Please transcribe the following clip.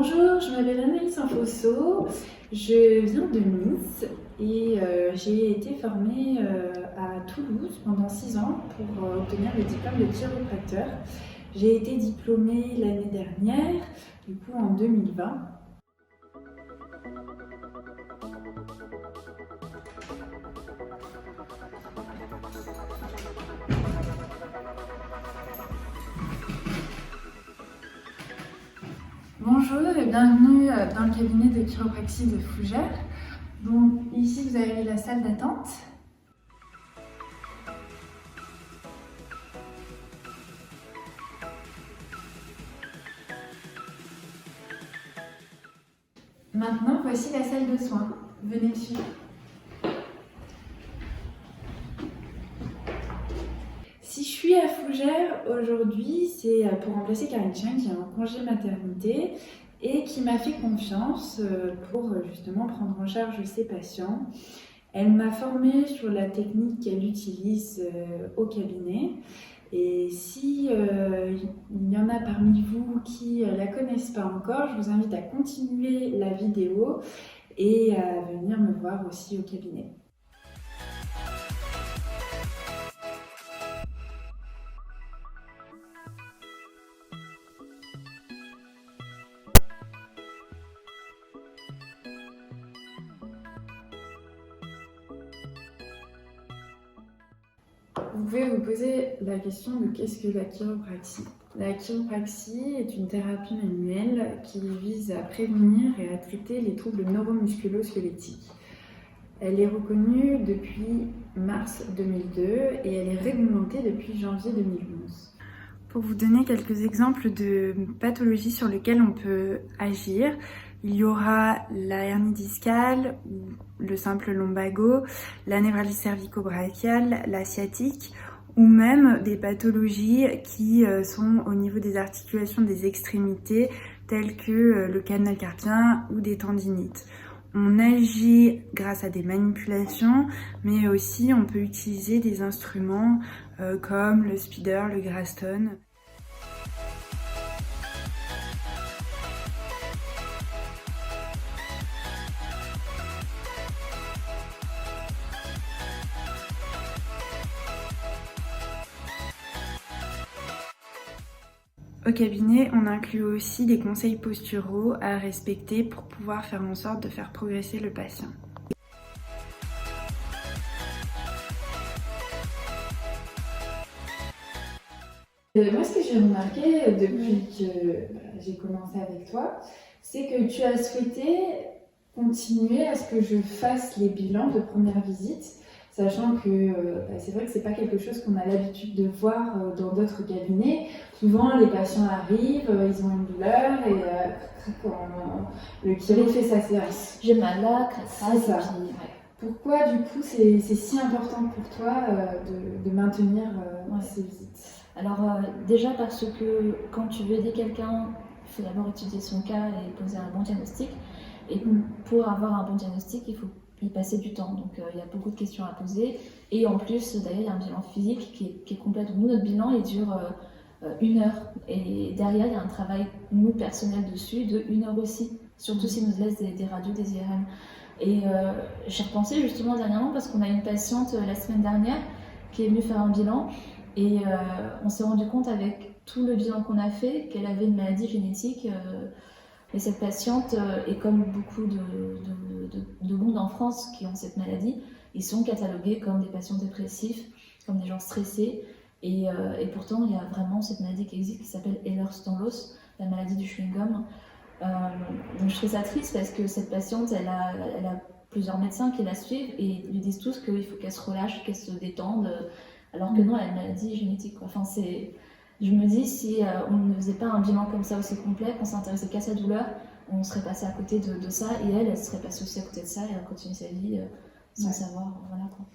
Bonjour, je m'appelle Anaïs Infosso, je viens de Nice et j'ai été formée à Toulouse pendant 6 ans pour obtenir le diplôme de chiropracteur. J'ai été diplômée l'année dernière, du coup en 2020. Bonjour et bienvenue dans le cabinet de chiropraxie de Fougères. Donc ici vous avez la salle d'attente. Maintenant voici la salle de soins. Venez me suivre. Si je suis à Fougères aujourd'hui, c'est pour remplacer Karine Chien qui est en congé maternité et qui m'a fait confiance pour justement prendre en charge ses patients. Elle m'a formée sur la technique qu'elle utilise au cabinet. Et si il y en a parmi vous qui ne la connaissent pas encore, je vous invite à continuer la vidéo et à venir me voir aussi au cabinet. Vous pouvez vous poser la question de qu'est-ce que la chiropraxie. La chiropraxie est une thérapie manuelle qui vise à prévenir et à traiter les troubles neuromusculo-squelettiques. Elle est reconnue depuis mars 2002 et elle est réglementée depuis janvier 2011. Pour vous donner quelques exemples de pathologies sur lesquelles on peut agir, il y aura la hernie discale, le simple lombago, la névralgie cervico-brachiale, la sciatique, ou même des pathologies qui sont au niveau des articulations des extrémités, telles que le canal carpien ou des tendinites. On agit grâce à des manipulations, mais aussi on peut utiliser des instruments comme le speeder, le Graston. Au cabinet, on inclut aussi des conseils posturaux à respecter pour pouvoir faire en sorte de faire progresser le patient. Moi, ce que j'ai remarqué depuis que j'ai commencé avec toi, c'est que tu as souhaité continuer à ce que je fasse les bilans de première visite, sachant que c'est vrai que c'est pas quelque chose qu'on a l'habitude de voir dans d'autres cabinets. Souvent, les patients arrivent, ils ont une douleur et quand le chiro fait sa séance. J'ai mal là, C'est ça. Pourquoi, du coup, c'est si important pour toi de maintenir ces visites? Alors, déjà parce que quand tu veux aider quelqu'un, il faut d'abord étudier son cas et poser un bon diagnostic. Et pour avoir un bon diagnostic, il faut y passer du temps. Donc, il y a beaucoup de questions à poser. Et en plus, d'ailleurs, il y a un bilan physique qui est complet. Donc, nous, notre bilan, il dure 1 heure. Et derrière, il y a un travail, nous, personnel dessus, de 1 heure aussi. Surtout s'ils nous laissent des radios, des IRM. Et j'ai repensé justement dernièrement parce qu'on a une patiente la semaine dernière qui est venue faire un bilan. Et on s'est rendu compte avec tout le bilan qu'on a fait qu'elle avait une maladie génétique. Et cette patiente, et comme beaucoup de monde en France qui ont cette maladie, ils sont catalogués comme des patients dépressifs, comme des gens stressés. Et pourtant, il y a vraiment cette maladie qui existe qui s'appelle Ehlers-Danlos, la maladie du chewing-gum. Donc je trouve ça triste parce que cette patiente, elle a plusieurs médecins qui la suivent et lui disent tous qu'il faut qu'elle se relâche, qu'elle se détende. Alors que non, elle a une maladie génétique. Enfin, je me dis, si on ne faisait pas un bilan comme ça aussi complet, qu'on s'intéressait qu'à sa douleur, on serait passé à côté de ça, et elle serait passée aussi à côté de ça, et elle continue sa vie sans savoir. Voilà, quoi.